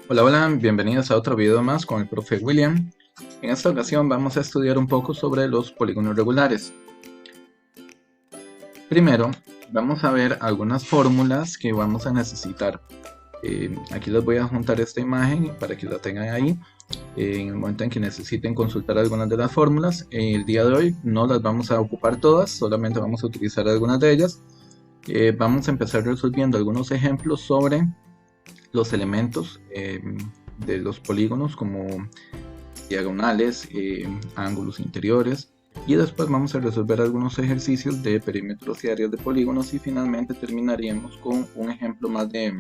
Hola, hola, bienvenidos a otro video más con el profe William. En esta ocasión vamos a estudiar un poco sobre los polígonos regulares. Primero, vamos a ver algunas fórmulas que vamos a necesitar. Aquí les voy a juntar esta imagen para que la tengan ahí. En el momento en que necesiten consultar algunas de las fórmulas, el día de hoy no las vamos a ocupar todas, solamente vamos a utilizar algunas de ellas. Vamos a empezar resolviendo algunos ejemplos sobre los elementos de los polígonos como diagonales, ángulos interiores, y después vamos a resolver algunos ejercicios de perímetros y áreas de polígonos, y finalmente terminaríamos con un ejemplo más de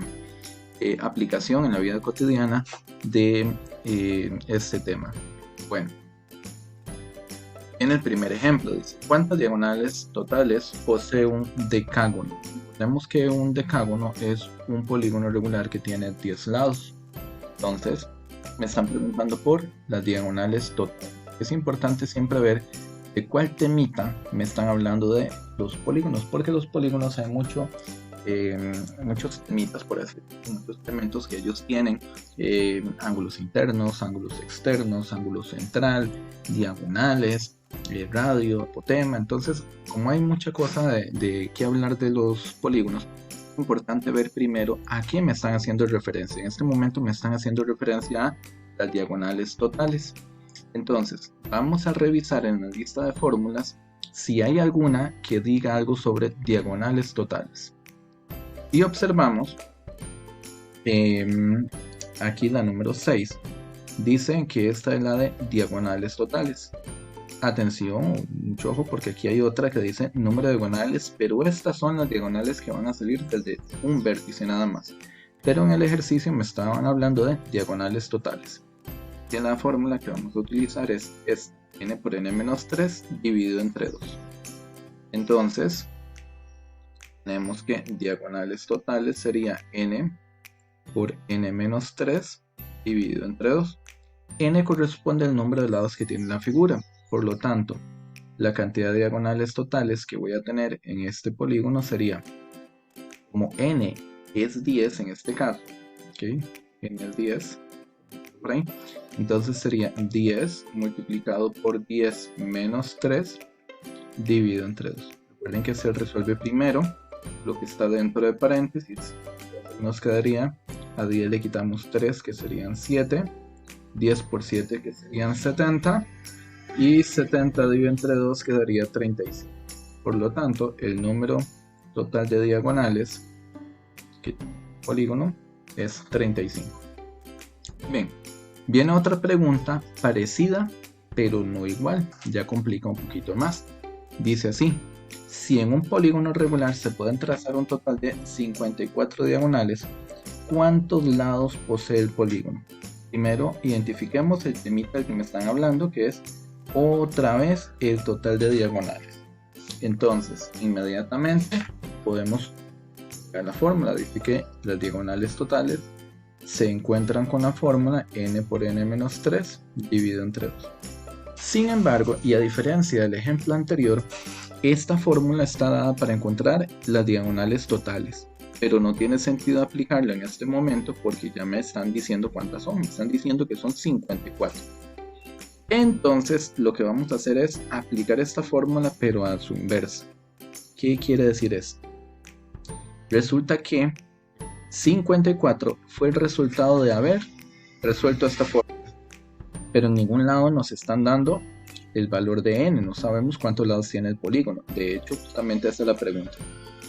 aplicación en la vida cotidiana de este tema. Bueno, en el primer ejemplo dice: ¿cuántas diagonales totales posee un decágono? Vemos que un decágono es un polígono regular que tiene 10 lados. Entonces, me están preguntando por las diagonales totales. Es importante siempre ver de cuál temita me están hablando de los polígonos, porque los polígonos hay muchos temitas, por así decirlo, muchos elementos que ellos tienen: ángulos internos, ángulos externos, ángulo central, diagonales, radio, apotema. Entonces, como hay mucha cosa de qué hablar de los polígonos, es importante ver primero a qué me están haciendo referencia. En este momento me están haciendo referencia a las diagonales totales. Entonces, vamos a revisar en la lista de fórmulas si hay alguna que diga algo sobre diagonales totales. Y observamos aquí la número 6. Dice que esta es la de diagonales totales. Atención, mucho ojo, porque aquí hay otra que dice número de diagonales, pero estas son las diagonales que van a salir desde un vértice nada más. Pero en el ejercicio me estaban hablando de diagonales totales. Y la fórmula que vamos a utilizar es n por n-3 dividido entre 2. Entonces, tenemos que diagonales totales sería n por n-3 dividido entre 2. N corresponde al número de lados que tiene la figura. Por lo tanto, la cantidad de diagonales totales que voy a tener en este polígono sería, como n es 10 en este caso, ¿okay? N es 10, por ahí. Entonces sería 10 multiplicado por 10 menos 3 dividido entre 2. Recuerden que se resuelve primero lo que está dentro de paréntesis. Nos quedaría, a 10 le quitamos 3, que serían 7. 10 por 7, que serían 70. Y 70 dividido entre 2 quedaría 35. Por lo tanto, el número total de diagonales que tiene el polígono es 35. Bien, viene otra pregunta parecida, pero no igual. Ya complica un poquito más. Dice así: si en un polígono regular se pueden trazar un total de 54 diagonales, ¿cuántos lados posee el polígono? Primero, identifiquemos el temita del que me están hablando, que es otra vez el total de diagonales. Entonces, inmediatamente podemos buscar la fórmula. Dice que las diagonales totales se encuentran con la fórmula n por n-3 dividido entre 2. Sin embargo, y a diferencia del ejemplo anterior, esta fórmula está dada para encontrar las diagonales totales, pero no tiene sentido aplicarla en este momento porque ya me están diciendo cuántas son. Me están diciendo que son 54. Entonces lo que vamos a hacer es aplicar esta fórmula, pero a su inversa. ¿Qué quiere decir esto? Resulta que 54 fue el resultado de haber resuelto esta fórmula, pero en ningún lado nos están dando el valor de n. No sabemos cuántos lados tiene el polígono. De hecho, justamente esa es la pregunta.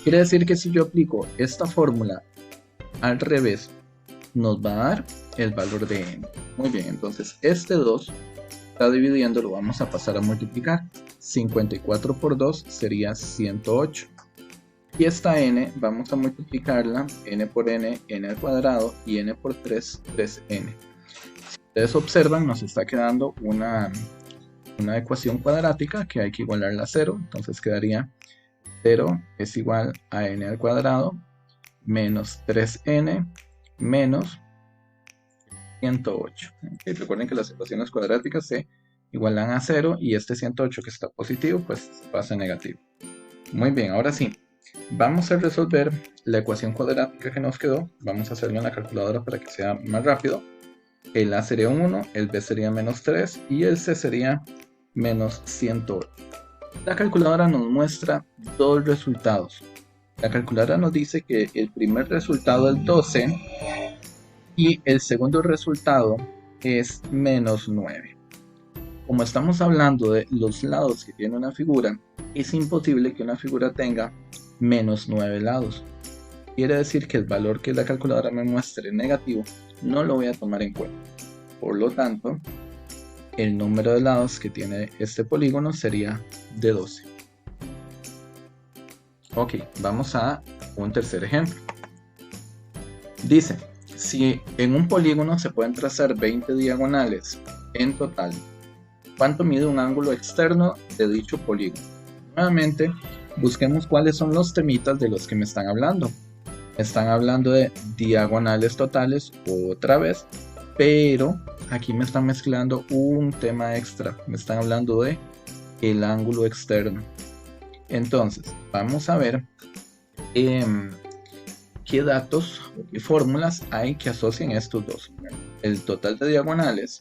Quiere decir que si yo aplico esta fórmula al revés, nos va a dar el valor de n. Muy bien, entonces este 2 está dividiendo, lo vamos a pasar a multiplicar. 54 por 2 sería 108. Y esta n vamos a multiplicarla, n por n, n al cuadrado, y n por 3, 3n. Si ustedes observan, nos está quedando una ecuación cuadrática que hay que igualarla a 0. Entonces quedaría 0 es igual a n al cuadrado menos 3n menos 108. Okay, recuerden que las ecuaciones cuadráticas se igualan a 0 y este 108 que está positivo pues pasa a negativo. Muy bien, ahora sí, Vamos a resolver la ecuación cuadrática que nos quedó. Vamos a hacerlo en la calculadora para que sea más rápido. El A sería un 1, el B sería menos 3 y el C sería menos 108. La calculadora nos muestra dos resultados. La calculadora nos dice que el primer resultado es 12 y el segundo resultado es menos 9. Como estamos hablando de los lados que tiene una figura, es imposible que una figura tenga menos 9 lados. Quiere decir que el valor que la calculadora me muestre negativo no lo voy a tomar en cuenta. Por lo tanto, el número de lados que tiene este polígono sería de 12. Ok, vamos a un tercer ejemplo. Dice, si en un polígono se pueden trazar 20 diagonales en total, ¿cuánto mide un ángulo externo de dicho polígono? Nuevamente, busquemos cuáles son los temitas de los que me están hablando. Me están hablando de diagonales totales otra vez, pero aquí me están mezclando un tema extra. Me están hablando de el ángulo externo. Entonces, vamos a ver qué datos o qué fórmulas hay que asocian estos dos. El total de diagonales,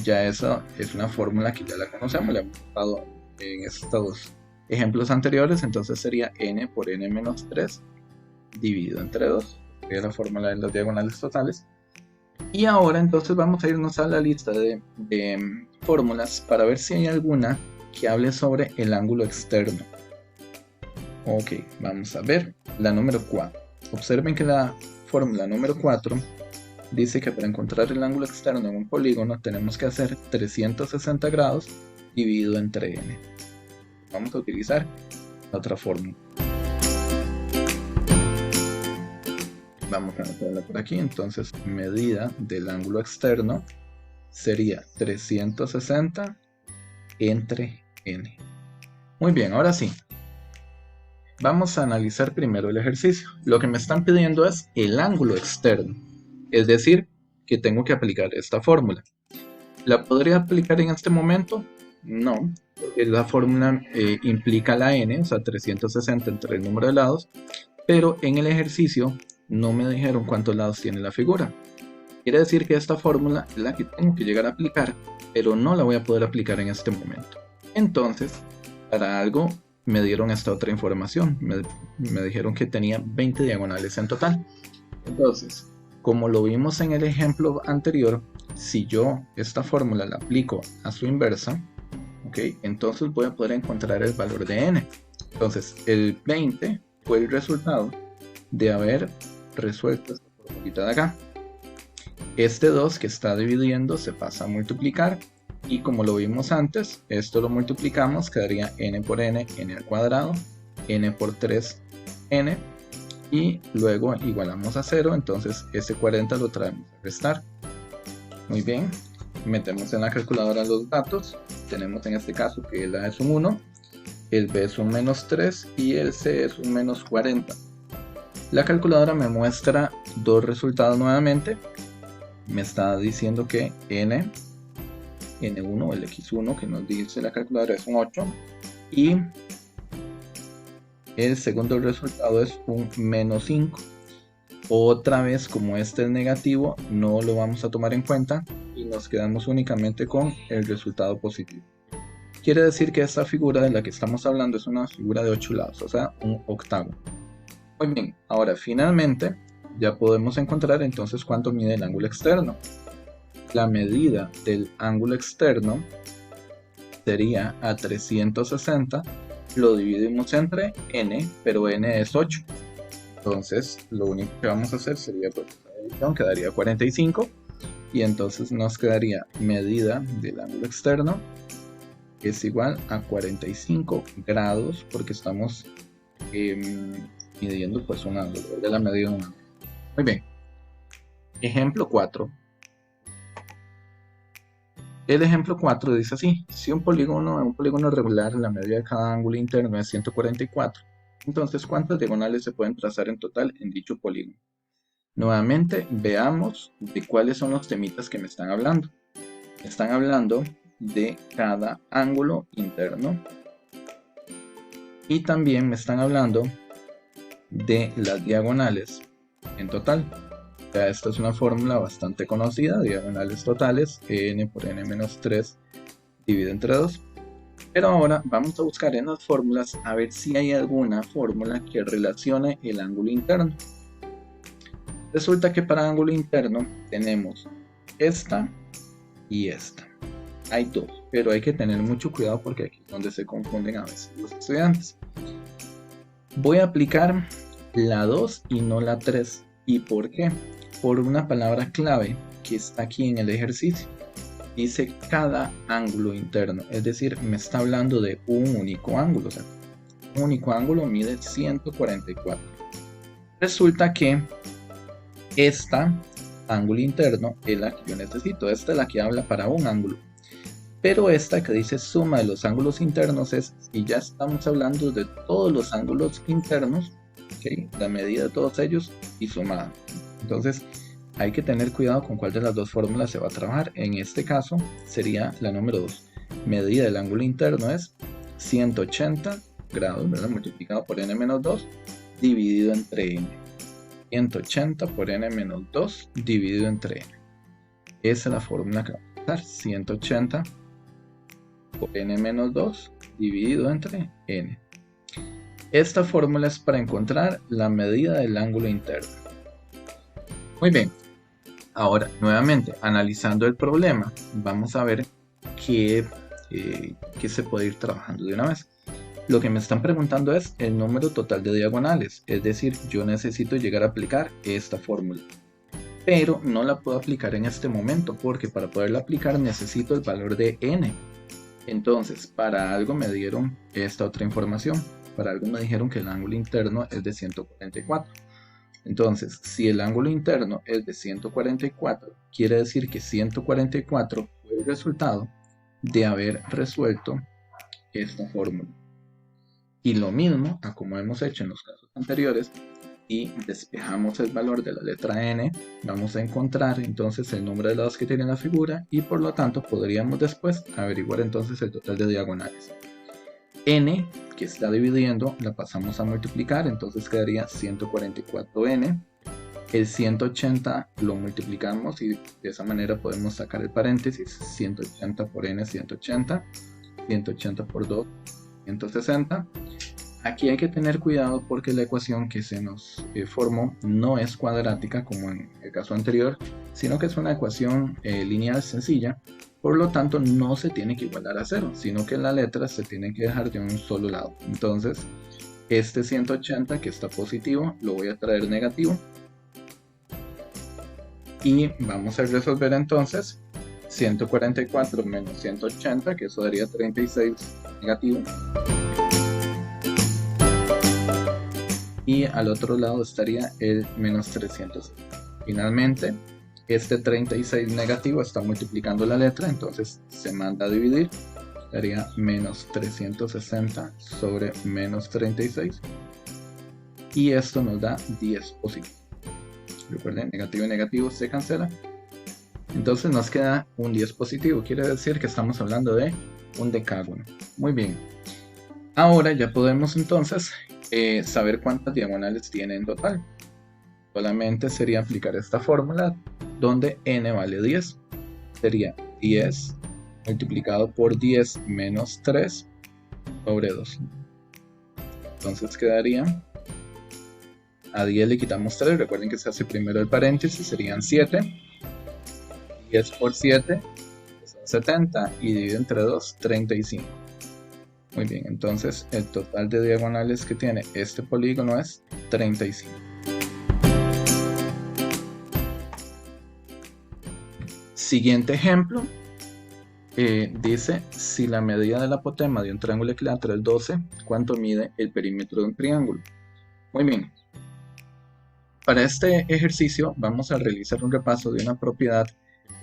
ya eso es una fórmula que ya la conocemos, la hemos usado en estos ejemplos anteriores, entonces sería n por n menos 3 dividido entre 2, sería la fórmula de los diagonales totales. Y ahora entonces vamos a irnos a la lista de fórmulas para ver si hay alguna que hable sobre el ángulo externo. Ok, vamos a ver la número 4. Observen que la fórmula número 4 dice que para encontrar el ángulo externo en un polígono tenemos que hacer 360 grados dividido entre n. Vamos a utilizar otra fórmula. Vamos a anotarla por aquí. Entonces, medida del ángulo externo sería 360 entre n. Muy bien, ahora sí. Vamos a analizar primero el ejercicio. Lo que me están pidiendo es el ángulo externo. Es decir, que tengo que aplicar esta fórmula. ¿La podría aplicar en este momento? No, porque la fórmula implica la n, o sea, 360 entre el número de lados, pero en el ejercicio no me dijeron cuántos lados tiene la figura. Quiere decir que esta fórmula es la que tengo que llegar a aplicar, pero no la voy a poder aplicar en este momento. Entonces, para algo me dieron esta otra información. Me dijeron que tenía 20 diagonales en total. Entonces, como lo vimos en el ejemplo anterior, si yo esta fórmula la aplico a su inversa, ¿okay? Entonces voy a poder encontrar el valor de n. Entonces, el 20 fue el resultado de haber resuelto esta formulita de acá. Este 2 que está dividiendo se pasa a multiplicar y como lo vimos antes, esto lo multiplicamos, quedaría n por n, n al cuadrado, n por 3, n, y luego igualamos a 0, entonces ese 40 lo traemos a restar. Muy bien, metemos en la calculadora los datos, tenemos en este caso que el A es un 1, el B es un menos 3 y el C es un menos 40. La calculadora me muestra dos resultados nuevamente. Me está diciendo que n1, el x1 que nos dice la calculadora es un 8 y el segundo resultado es un menos 5. Otra vez, como este es negativo, no lo vamos a tomar en cuenta y nos quedamos únicamente con el resultado positivo. Quiere decir que esta figura de la que estamos hablando es una figura de 8 lados, o sea, un octavo. Muy bien, ahora finalmente ya podemos encontrar entonces cuánto mide el ángulo externo. La medida del ángulo externo sería a 360, lo dividimos entre n, pero n es 8. Entonces lo único que vamos a hacer sería, pues, la división quedaría 45 y entonces nos quedaría medida del ángulo externo es igual a 45 grados porque estamos midiendo pues un ángulo, de la medida de un ángulo. Muy bien. Ejemplo 4. El ejemplo 4 dice así: si un polígono regular, la medida de cada ángulo interno es 144, entonces ¿cuántas diagonales se pueden trazar en total en dicho polígono? Nuevamente veamos de cuáles son los temitas que me están hablando. Me están hablando de cada ángulo interno Y también me están hablando de las diagonales en total. Ya esta es una fórmula bastante conocida, diagonales totales, n por n menos 3 dividido entre 2. Pero ahora vamos a buscar en las fórmulas a ver si hay alguna fórmula que relacione el ángulo interno. Resulta que para ángulo interno tenemos esta y esta. Hay dos, pero hay que tener mucho cuidado porque aquí es donde se confunden a veces los estudiantes. Voy a aplicar la 2 y no la 3. ¿Y por qué? Por una palabra clave que está aquí en el ejercicio. Dice cada ángulo interno, es decir, me está hablando de un único ángulo. O sea, un único ángulo mide 144. Resulta que esta ángulo interno es la que yo necesito. Esta es la que habla para un ángulo. Pero esta que dice suma de los ángulos internos es, y ya estamos hablando de todos los ángulos internos, ¿okay? La medida de todos ellos y sumada. Entonces hay que tener cuidado con cuál de las dos fórmulas se va a trabajar. En este caso sería la número 2. Medida del ángulo interno es 180 grados, ¿verdad? Multiplicado por n menos 2 dividido entre n. 180 por n menos 2 dividido entre n. Esa es la fórmula que vamos a usar. 180 por n menos 2 dividido entre n. Esta fórmula es para encontrar la medida del ángulo interno. Muy bien, ahora nuevamente analizando el problema, vamos a ver qué se puede ir trabajando de una vez. Lo que me están preguntando es el número total de diagonales, es decir, yo necesito llegar a aplicar esta fórmula. Pero no la puedo aplicar en este momento porque para poderla aplicar necesito el valor de n. Entonces, para algo me dieron esta otra información. Para algo me dijeron que el ángulo interno es de 144. Entonces, si el ángulo interno es de 144, quiere decir que 144 fue el resultado de haber resuelto esta fórmula. Y lo mismo, a como hemos hecho en los casos anteriores, y despejamos el valor de la letra n, vamos a encontrar entonces el número de lados que tiene la figura y por lo tanto podríamos después averiguar entonces el total de diagonales. N, que está dividiendo, la pasamos a multiplicar, entonces quedaría 144n. El 180 lo multiplicamos y de esa manera podemos sacar el paréntesis. 180 por n, 180. 180 por 2, 160. Aquí hay que tener cuidado porque la ecuación que se nos formó no es cuadrática como en el caso anterior, sino que es una ecuación lineal sencilla, por lo tanto no se tiene que igualar a 0, sino que las letras se tienen que dejar de un solo lado. Entonces, este 180 que está positivo lo voy a traer negativo y vamos a resolver entonces 144 menos 180, que eso daría 36 negativo. Y al otro lado estaría el menos 300. Finalmente, este 36 negativo está multiplicando la letra, entonces se manda a dividir. Daría menos 360 sobre menos 36. Y esto nos da 10 positivo. Recuerden, negativo y negativo se cancela. Entonces nos queda un 10 positivo. Quiere decir que estamos hablando de un decágono. Muy bien. Ahora ya podemos entonces saber cuántas diagonales tiene en total. Solamente sería aplicar esta fórmula donde n vale 10. Sería 10 multiplicado por 10 menos 3 sobre 2. Entonces quedaría, a 10 le quitamos 3, recuerden que se hace primero el paréntesis, serían 7. 10 por 7 son 70 y dividido entre 2, 35. Muy bien, entonces el total de diagonales que tiene este polígono es 35. Siguiente ejemplo, dice, si la medida del apotema de un triángulo equilátero es 12, ¿cuánto mide el perímetro de un triángulo? Muy bien, para este ejercicio vamos a realizar un repaso de una propiedad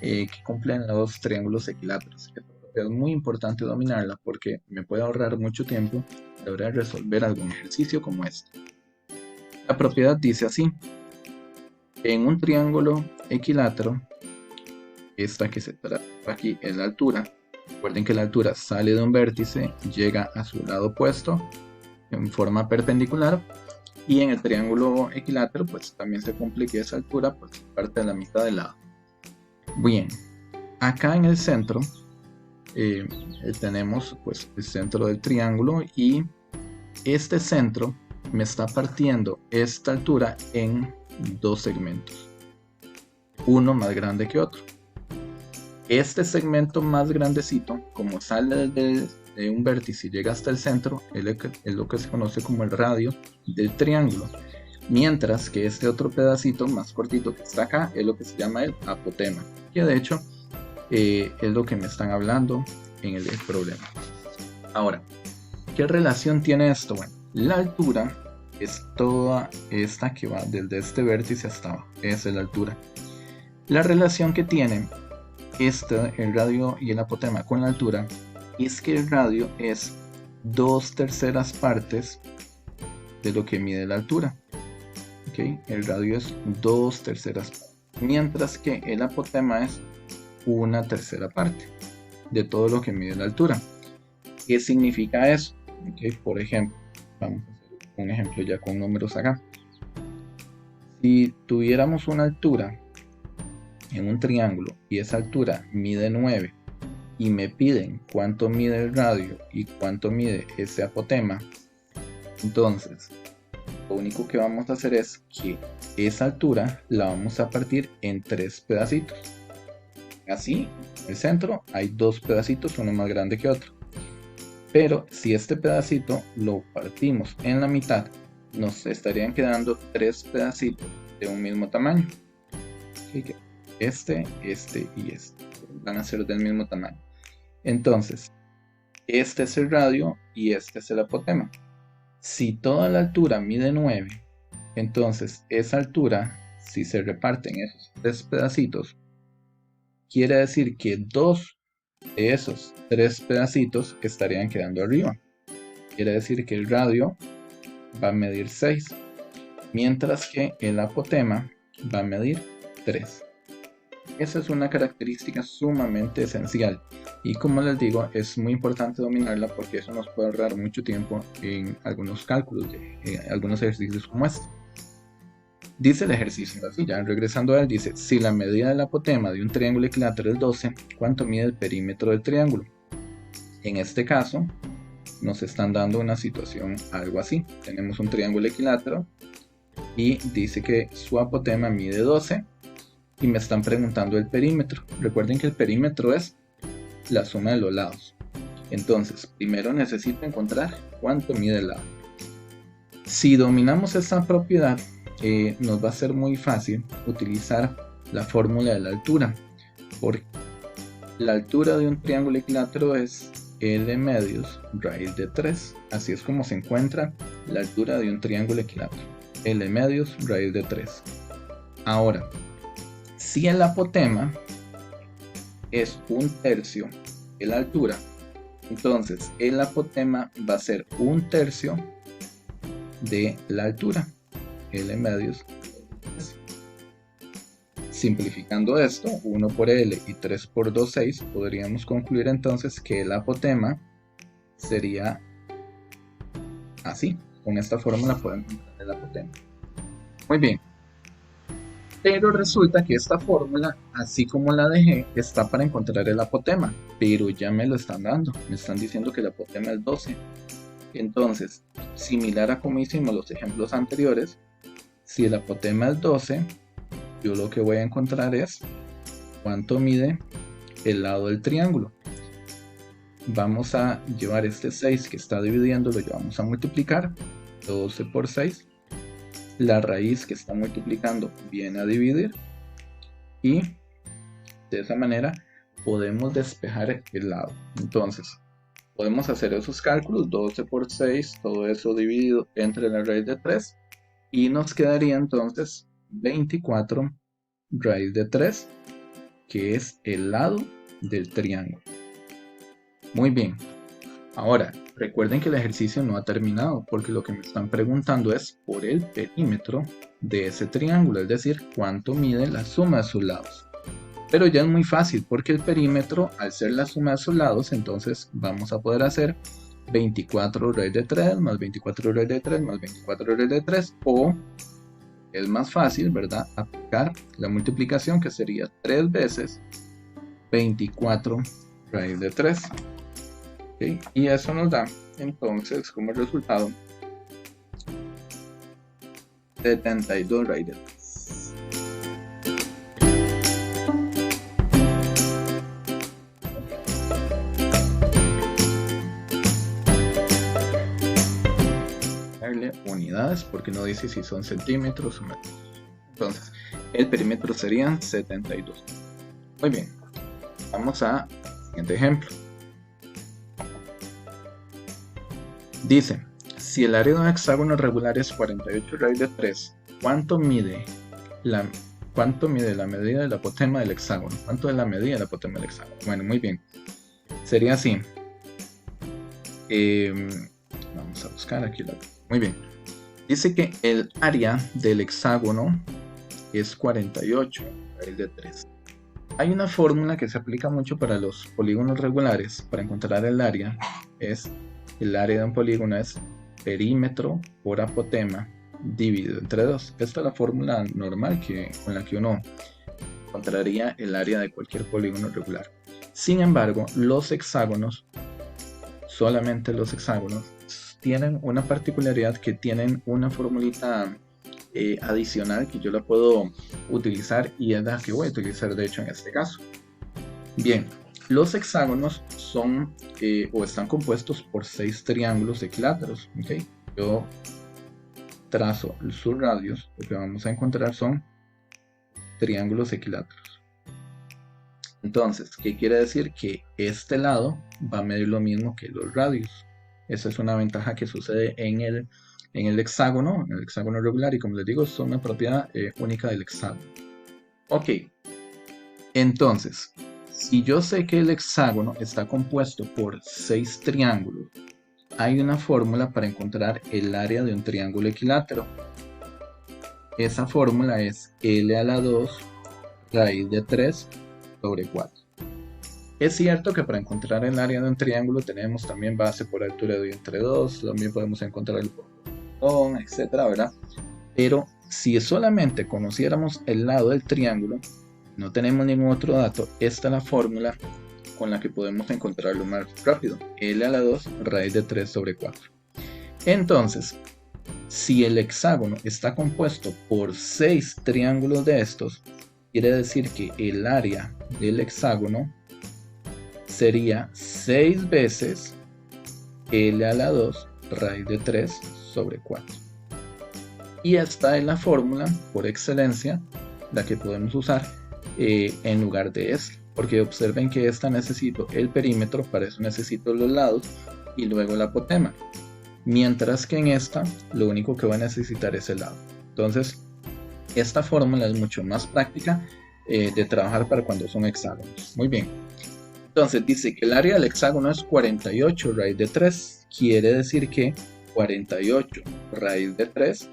que cumplen los triángulos equiláteros. Es muy importante dominarla porque me puede ahorrar mucho tiempo a la hora de resolver algún ejercicio como este. La propiedad dice así: en un triángulo equilátero, esta que se trata aquí es la altura. Recuerden que la altura sale de un vértice, llega a su lado opuesto en forma perpendicular, y en el triángulo equilátero pues también se cumple que esa altura pues parte de la mitad del lado. Bien, acá en el centro tenemos pues el centro del triángulo, y este centro me está partiendo esta altura en dos segmentos, uno más grande que otro. Este segmento más grandecito, como sale de un vértice y llega hasta el centro, es lo que se conoce como el radio del triángulo, mientras que este otro pedacito más cortito que está acá es lo que se llama el apotema, que de hecho es lo que me están hablando en el problema. Ahora, ¿qué relación tiene esto? Bueno, la altura es toda esta que va desde este vértice hasta abajo, esa es la altura. La relación que tienen el radio y el apotema con la altura es que el radio es 2/3 partes de lo que mide la altura. ¿Okay? El radio es 2/3 partes, mientras que el apotema es 1/3 parte de todo lo que mide la altura. ¿Qué significa eso? ¿Okay? Por ejemplo, vamos a hacer un ejemplo ya con números acá. Si tuviéramos una altura en un triángulo y esa altura mide 9 y me piden cuánto mide el radio y cuánto mide ese apotema, entonces lo único que vamos a hacer es que esa altura la vamos a partir en 3 pedacitos. Así, en el centro hay 2 pedacitos, uno más grande que otro. Pero si este pedacito lo partimos en la mitad, nos estarían quedando 3 pedacitos de un mismo tamaño. Este y este van a ser del mismo tamaño. Entonces, este es el radio y este es el apotema. Si toda la altura mide 9, entonces esa altura, si se reparten esos 3 pedacitos, quiere decir que 2 de esos 3 pedacitos estarían quedando arriba. Quiere decir que el radio va a medir 6, mientras que el apotema va a medir 3. Esa es una característica sumamente esencial, y como les digo, es muy importante dominarla porque eso nos puede ahorrar mucho tiempo en algunos cálculos, algunos ejercicios como este. Dice el ejercicio, así ya regresando a él, dice: si la medida del apotema de un triángulo equilátero es 12, ¿cuánto mide el perímetro del triángulo? En este caso, nos están dando una situación algo así. Tenemos un triángulo equilátero y dice que su apotema mide 12 y me están preguntando el perímetro. Recuerden que el perímetro es la suma de los lados. Entonces, primero necesito encontrar cuánto mide el lado. Si dominamos esta propiedad, nos va a ser muy fácil utilizar la fórmula de la altura, porque la altura de un triángulo equilátero es L medios raíz de 3. Así es como se encuentra la altura de un triángulo equilátero, L medios raíz de 3. Ahora, si el apotema es 1/3 de la altura, entonces el apotema va a ser 1/3 de la altura, L medios. Simplificando esto, 1 por L y 3 por 2, 6, podríamos concluir entonces que el apotema sería así. Con esta fórmula podemos encontrar el apotema. Muy bien. Pero resulta que esta fórmula, así como la dejé, está para encontrar el apotema, pero ya me lo están dando. Me están diciendo que el apotema es 12. Entonces, similar a como hicimos los ejemplos anteriores, si el apotema es 12, yo lo que voy a encontrar es cuánto mide el lado del triángulo. Vamos a llevar este 6 que está dividiendo, lo llevamos a multiplicar. 12 por 6. La raíz que está multiplicando viene a dividir. Y de esa manera podemos despejar el lado. Entonces, podemos hacer esos cálculos. 12 por 6, todo eso dividido entre la raíz de 3. Y nos quedaría entonces 24 raíz de 3, que es el lado del triángulo. Muy bien. Ahora, recuerden que el ejercicio no ha terminado, porque lo que me están preguntando es por el perímetro de ese triángulo, es decir, cuánto mide la suma de sus lados. Pero ya es muy fácil, porque el perímetro, al ser la suma de sus lados, entonces vamos a poder hacer 24 raíz de 3 más 24 raíz de 3 más 24 raíz de 3, o es más fácil, ¿verdad?, aplicar la multiplicación, que sería 3 veces 24 raíz de 3. ¿Okay? Y eso nos da entonces como resultado 72 raíz de 3. Unidades, porque no dice si son centímetros o metros. Entonces el perímetro serían 72. Muy bien, vamos a siguiente ejemplo. Dice, si el área de un hexágono regular es 48 raíz de 3, ¿cuánto mide la medida del apotema del hexágono? ¿Cuánto es la medida del apotema del hexágono? Bueno, muy bien, sería así. Vamos a buscar aquí la... Muy bien. Dice que el área del hexágono es 48 raíz de 3. Hay una fórmula que se aplica mucho para los polígonos regulares para encontrar el área. El área de un polígono es perímetro por apotema dividido entre 2. Esta es la fórmula normal con la que uno encontraría el área de cualquier polígono regular. Sin embargo, los hexágonos, solamente los hexágonos, tienen una particularidad, que tienen una formulita adicional que yo la puedo utilizar, y es la que voy a utilizar de hecho en este caso. Bien, los hexágonos son o están compuestos por 6 triángulos equiláteros. ¿Okay? Yo trazo sus radios, lo que vamos a encontrar son triángulos equiláteros. Entonces, ¿qué quiere decir? Que este lado va a medir lo mismo que los radios. Esa es una ventaja que sucede en el hexágono regular, y como les digo, son una propiedad única del hexágono. Ok, entonces, si yo sé que el hexágono está compuesto por 6 triángulos, hay una fórmula para encontrar el área de un triángulo equilátero. Esa fórmula es L a la 2 raíz de 3 sobre 4. Es cierto que para encontrar el área de un triángulo tenemos también base por altura de entre 2, también podemos encontrar el portón, etcétera, ¿verdad? Pero si solamente conociéramos el lado del triángulo, no tenemos ningún otro dato, esta es la fórmula con la que podemos encontrarlo más rápido. L a la 2 raíz de 3 sobre 4. Entonces, si el hexágono está compuesto por 6 triángulos de estos, quiere decir que el área del hexágono sería 6 veces L a la 2 raíz de 3 sobre 4. Y esta es la fórmula por excelencia, la que podemos usar en lugar de esta. Porque observen que esta necesito el perímetro, para eso necesito los lados y luego el apotema. Mientras que en esta, lo único que voy a necesitar es el lado. Entonces, esta fórmula es mucho más práctica de trabajar para cuando son hexágonos. Muy bien. Entonces dice que el área del hexágono es 48 raíz de 3. Quiere decir que 48 raíz de 3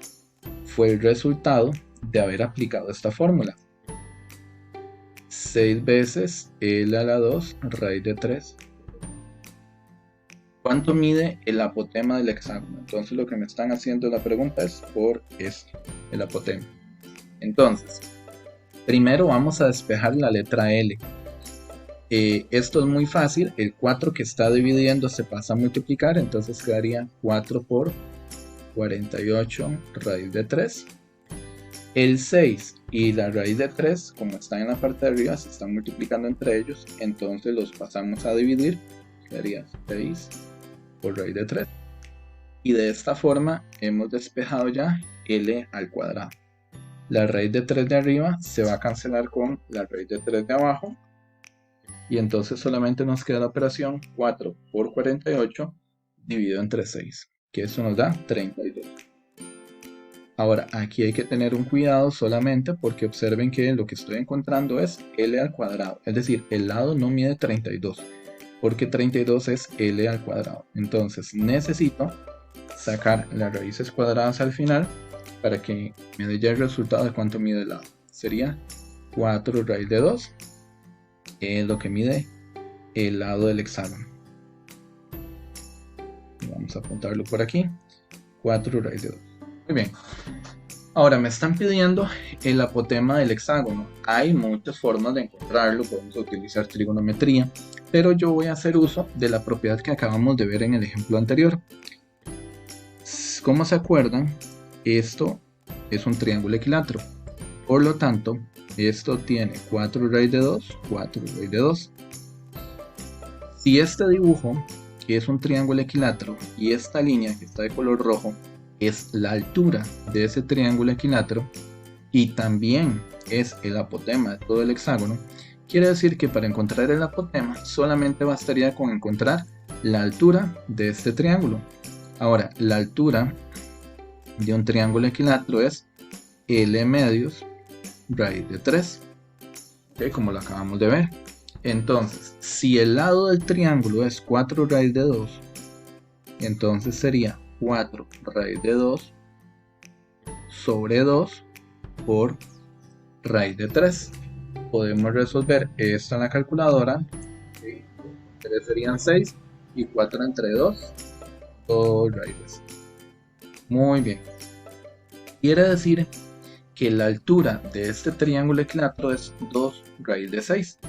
fue el resultado de haber aplicado esta fórmula. 6 veces L a la 2 raíz de 3. ¿Cuánto mide el apotema del hexágono? Entonces lo que me están haciendo la pregunta es por esto, el apotema. Entonces, primero vamos a despejar la letra L. Esto es muy fácil, el 4 que está dividiendo se pasa a multiplicar, entonces quedaría 4 por 48 raíz de 3. El 6 y la raíz de 3, como están en la parte de arriba, se están multiplicando entre ellos, entonces los pasamos a dividir, quedaría 6 por raíz de 3. Y de esta forma hemos despejado ya L al cuadrado. La raíz de 3 de arriba se va a cancelar con la raíz de 3 de abajo, y entonces solamente nos queda la operación 4 por 48 dividido entre 6, que eso nos da 32. Ahora aquí hay que tener un cuidado solamente, porque observen que lo que estoy encontrando es L al cuadrado, es decir, el lado no mide 32, porque 32 es L al cuadrado. Entonces necesito sacar las raíces cuadradas al final para que me dé ya el resultado de cuánto mide el lado. Sería 4 raíz de 2, es lo que mide el lado del hexágono. Vamos a apuntarlo por aquí. 4 raíz de 2. Muy bien. Ahora me están pidiendo el apotema del hexágono. Hay muchas formas de encontrarlo. Podemos utilizar trigonometría, pero yo voy a hacer uso de la propiedad que acabamos de ver en el ejemplo anterior. Como se acuerdan, esto es un triángulo equilátero. Por lo tanto, esto tiene 4 raíz de 2, 4 raíz de 2. Si este dibujo, que es un triángulo equilátero, y esta línea que está de color rojo, es la altura de ese triángulo equilátero, y también es el apotema de todo el hexágono, quiere decir que para encontrar el apotema solamente bastaría con encontrar la altura de este triángulo. Ahora, la altura de un triángulo equilátero es L medios raíz de 3, ¿okay? Como lo acabamos de ver. Entonces, si el lado del triángulo es 4 raíz de 2, entonces sería 4 raíz de 2 sobre 2 por raíz de 3. Podemos resolver esto en la calculadora. 3 serían 6 y 4 entre 2, 2 raíces. Muy bien. Quiere decir que la altura de este triángulo equilátero es 2 raíz de 6.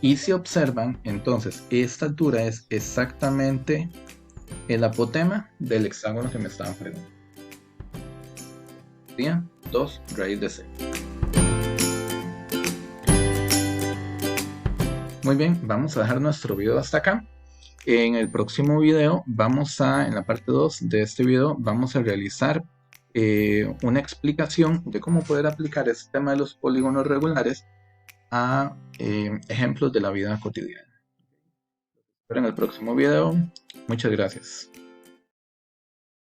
Y si observan, entonces esta altura es exactamente el apotema del hexágono que me estaban preguntando. Sería 2 raíz de 6. Muy bien, vamos a dejar nuestro video hasta acá. En el próximo video en la parte 2 de este video, vamos a realizar una explicación de cómo poder aplicar este tema de los polígonos regulares a ejemplos de la vida cotidiana. Pero en el próximo video, muchas gracias.